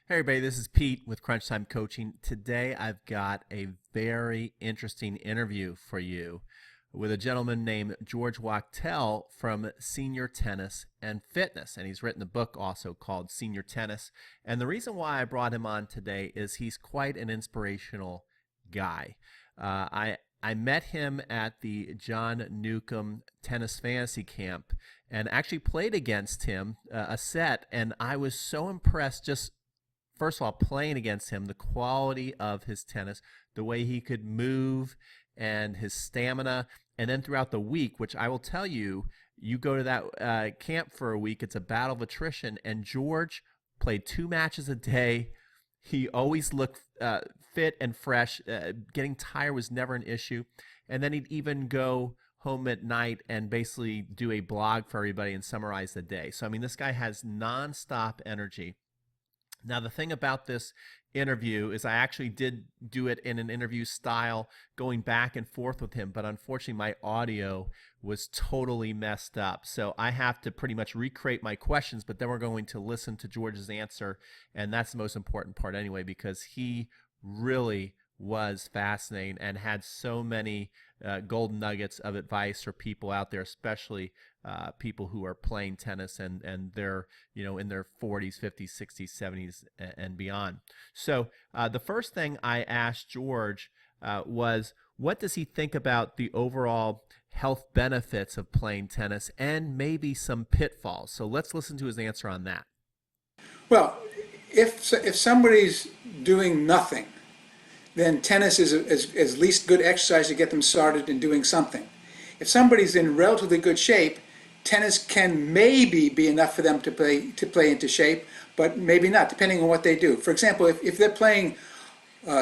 Hey everybody, this is Pete with Crunch Time Coaching. Today I've got a very interesting interview for you with a gentleman named George Wachtel from Senior Tennis and Fitness. And he's written a book also called Senior Tennis. And the reason why I brought him on today is he's quite an inspirational guy. I met him at the John Newcomb Tennis Fantasy Camp and actually played against him a set. And I was so impressed just first of all, playing against him, the quality of his tennis, the way he could move and his stamina. And then throughout the week, which I will tell you, you go to that camp for a week, it's a battle of attrition. And George played 2 matches a day. He always looked fit and fresh. Getting tired was never an issue. And then he'd even go home at night and basically do a blog for everybody and summarize the day. So, I mean, this guy has nonstop energy. Now, the thing about this interview is I actually did do it in an interview style going back and forth with him, but unfortunately my audio was totally messed up. So I have to pretty much recreate my questions, but then we're going to listen to George's answer, and that's the most important part anyway, because he really was fascinating and had so many golden nuggets of advice for people out there, especially people who are playing tennis and they're in their 40s, 50s, 60s, 70s, and beyond. So the first thing I asked George was, what does he think about the overall health benefits of playing tennis and maybe some pitfalls? So let's listen to his answer on that. Well, if somebody's doing nothing, then tennis is least good exercise to get them started in doing something. If somebody's in relatively good shape, tennis can maybe be enough for them to play into shape, but maybe not, depending on what they do. For example, if they're playing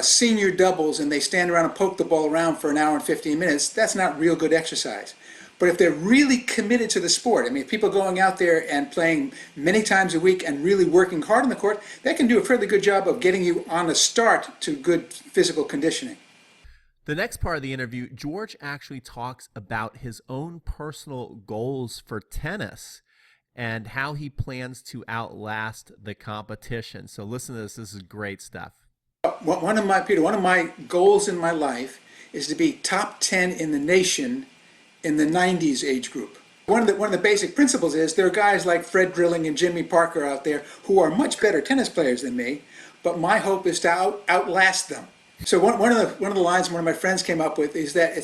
senior doubles and they stand around and poke the ball around for an hour and 15 minutes, that's not real good exercise. But if they're really committed to the sport, I mean, if people going out there and playing many times a week and really working hard on the court, they can do a fairly good job of getting you on a start to good physical conditioning. The next part of the interview, George actually talks about his own personal goals for tennis and how he plans to outlast the competition. So listen to this. This is great stuff. One of my goals in my life is to be top 10 in the nation in the 90s age group. One of the basic principles is there are guys like Fred Drilling and Jimmy Parker out there who are much better tennis players than me, but my hope is to outlast them. So one of the lines one of my friends came up with is that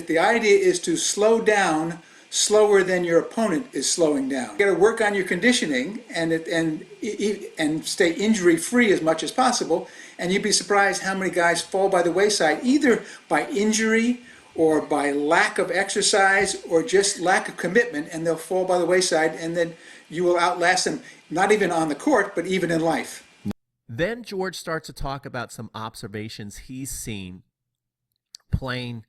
the idea is to slow down slower than your opponent is slowing down. You got to work on your conditioning and stay injury free as much as possible, and you'd be surprised how many guys fall by the wayside either by injury or by lack of exercise or just lack of commitment, and they'll fall by the wayside, and then you will outlast them, not even on the court, but even in life. Then George starts to talk about some observations he's seen playing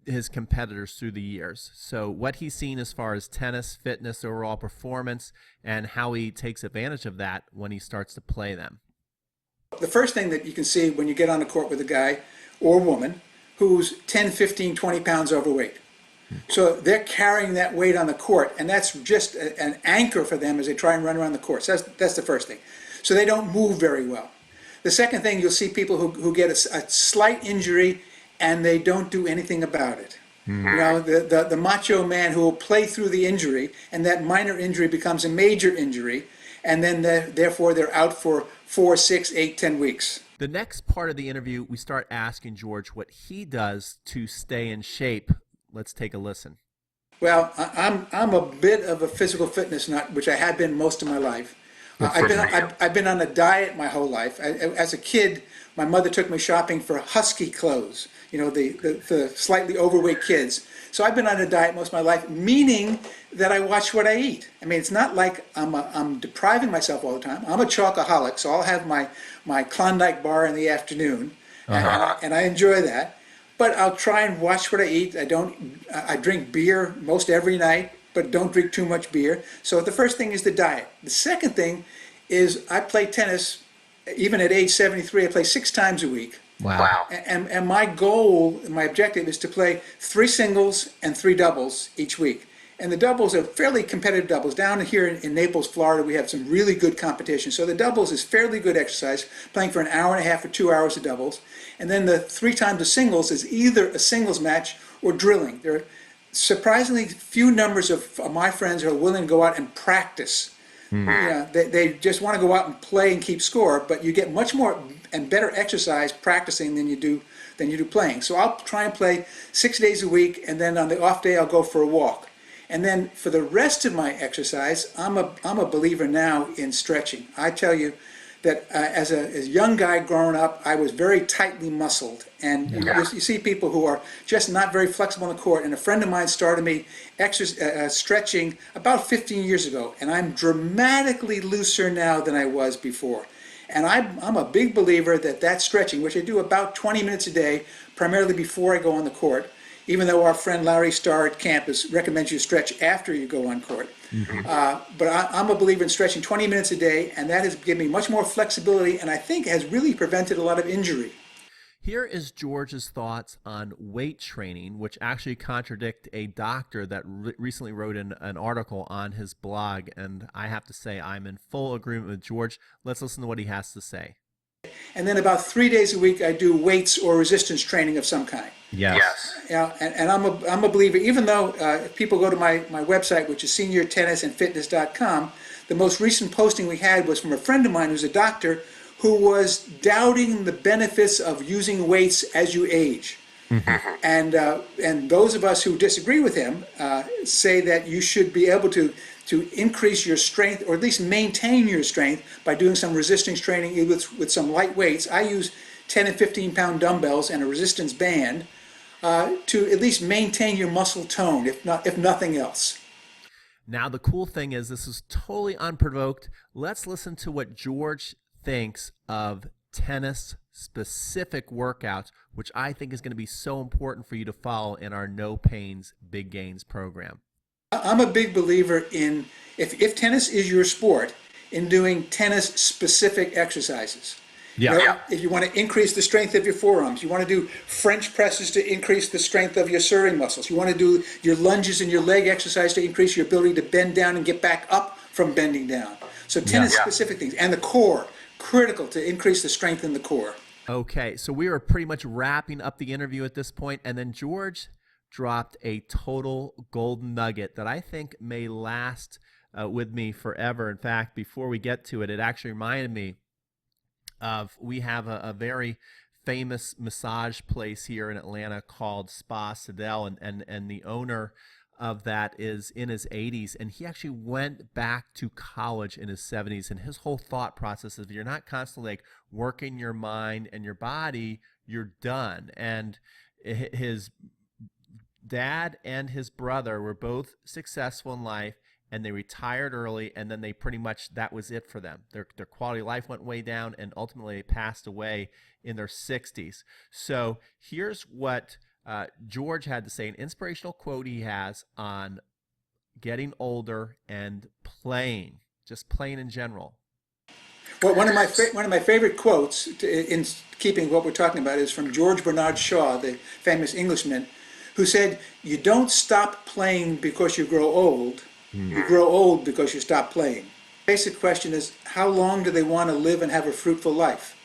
his competitors through the years. So what he's seen as far as tennis, fitness, overall performance, and how he takes advantage of that when he starts to play them. The first thing that you can see when you get on the court with a guy or woman who's 10, 15, 20 pounds overweight. So they're carrying that weight on the court, and that's just an anchor for them as they try and run around the court. So that's the first thing. So they don't move very well. The second thing, you'll see people who get a slight injury and they don't do anything about it. Mm-hmm. The macho man who will play through the injury, and that minor injury becomes a major injury, and then therefore they're out for 4, 6, 8, 10 weeks. The next part of the interview, we start asking George what he does to stay in shape. Let's take a listen. Well, I'm a bit of a physical fitness nut, which I have been most of my life. I've been on a diet my whole life. As a kid, my mother took me shopping for husky clothes, the slightly overweight kids. So I've been on a diet most of my life, meaning that I watch what I eat. I mean, it's not like I'm depriving myself all the time. I'm a chocoholic, so I'll have my Klondike bar in the afternoon, and I enjoy that. But I'll try and watch what I eat. I drink beer most every night, but don't drink too much beer. So the first thing is the diet. The second thing is I play tennis, even at age 73, I play 6 times a week. Wow. And my goal, my objective is to play 3 singles and 3 doubles each week. And the doubles are fairly competitive doubles. Down here in Naples, Florida, we have some really good competition. So the doubles is fairly good exercise, playing for an hour and a half or 2 hours of doubles. And then the 3 times of singles is either a singles match or drilling. There are surprisingly few numbers of my friends who are willing to go out and practice. They just want to go out and play and keep score, but you get much more and better exercise practicing than you do playing. So I'll try and play 6 days a week, and then on the off day I'll go for a walk. And then for the rest of my exercise, I'm a believer now in stretching. I tell you that as a young guy growing up, I was very tightly muscled. And you see people who are just not very flexible in the court. And a friend of mine started me stretching about 15 years ago. And I'm dramatically looser now than I was before. And I'm a big believer that stretching, which I do about 20 minutes a day, primarily before I go on the court, even though our friend Larry Starr at campus recommends you stretch after you go on court. But I'm a believer in stretching 20 minutes a day, and that has given me much more flexibility, and I think has really prevented a lot of injury. Here is George's thoughts on weight training, which actually contradict a doctor that recently wrote an article on his blog, and I have to say I'm in full agreement with George. Let's listen to what he has to say. And then about 3 days a week I do weights or resistance training of some kind. Yes. And I'm a believer, even though if people go to my website, which is seniortennisandfitness.com, the most recent posting we had was from a friend of mine who's a doctor who was doubting the benefits of using weights as you age. And those of us who disagree with him say that you should be able to increase your strength, or at least maintain your strength, by doing some resistance training with some light weights. I use 10 and 15 pound dumbbells and a resistance band to at least maintain your muscle tone, if nothing else. Now the cool thing is, this is totally unprovoked. Let's listen to what George thinks of tennis specific workouts, which I think is going to be so important for you to follow in our No Pains Big Gains program. I'm a big believer in, if tennis is your sport, in doing tennis specific exercises. If you want to increase the strength of your forearms, you want to do French presses to increase the strength of your serving muscles. You want to do your lunges and your leg exercise to increase your ability to bend down and get back up from bending down. So tennis specific things. And the core, critical to increase the strength in the core. Okay, so we are pretty much wrapping up the interview at this point, and then George dropped a total golden nugget that I think may last with me forever. In fact, before we get to it, it actually reminded me of, we have a very famous massage place here in Atlanta called Spa Sidel, and the owner of that is in his 80s, and he actually went back to college in his 70s, and his whole thought process is, if you're not constantly like working your mind and your body, you're done. And his dad and his brother were both successful in life, and they retired early, and then they pretty much, that was it for them. Their quality of life went way down, and ultimately they passed away in their 60s. So here's what George had to say, an inspirational quote he has on getting older and playing, just playing in general. Well, one of my favorite quotes, in keeping what we're talking about, is from George Bernard Shaw, the famous Englishman, who said, "You don't stop playing because you grow old. You grow old because you stop playing." The basic question is, how long do they want to live and have a fruitful life?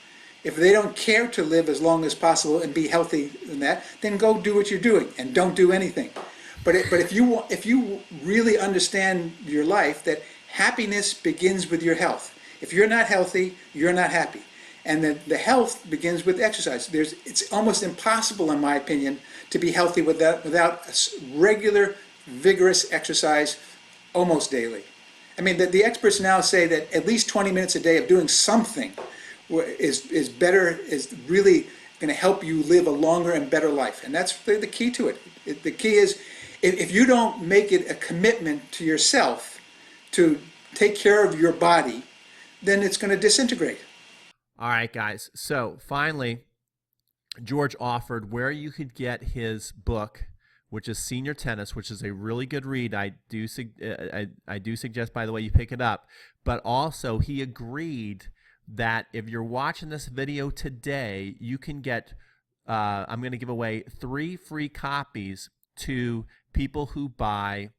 If they don't care to live as long as possible and be healthy in that, then go do what you're doing and don't do anything. But if you really understand your life, that happiness begins with your health. If you're not healthy, you're not happy. And the health begins with exercise. It's almost impossible, in my opinion, to be healthy without regular, vigorous exercise almost daily. I mean, the experts now say that at least 20 minutes a day of doing something is better, is really going to help you live a longer and better life. And that's the key to it. The key is, if you don't make it a commitment to yourself to take care of your body, then it's going to disintegrate. All right, guys. So finally, George offered where you could get his book, which is Senior Tennis, which is a really good read. I do suggest, by the way, you pick it up. But also, he agreed that if you're watching this video today, you can get, I'm going to give away 3 free copies to people who buy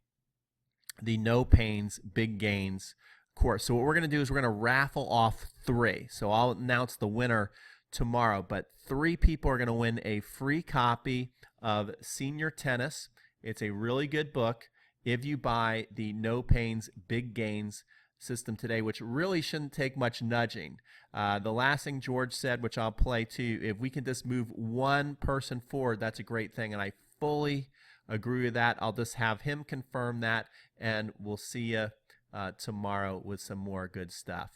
the No Pains, Big Gains course. So what we're going to do is we're going to raffle off 3. So I'll announce the winner tomorrow, but 3 people are going to win a free copy of Senior Tennis. It's a really good book if you buy the No Pains, Big Gains system today, which really shouldn't take much nudging. The last thing George said, which I'll play too, if we can just move one person forward, that's a great thing, and I fully agree with that. I'll just have him confirm that, and we'll see you tomorrow with some more good stuff.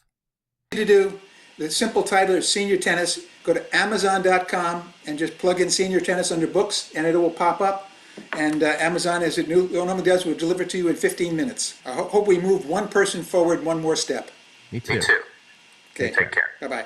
To do, the simple title is Senior Tennis. Go to Amazon.com and just plug in Senior Tennis under books, and it will pop up. And Amazon, as it normally does, will deliver to you in 15 minutes. I hope we move one person forward one more step. Me too. Me too. Okay. Take care. Bye-bye.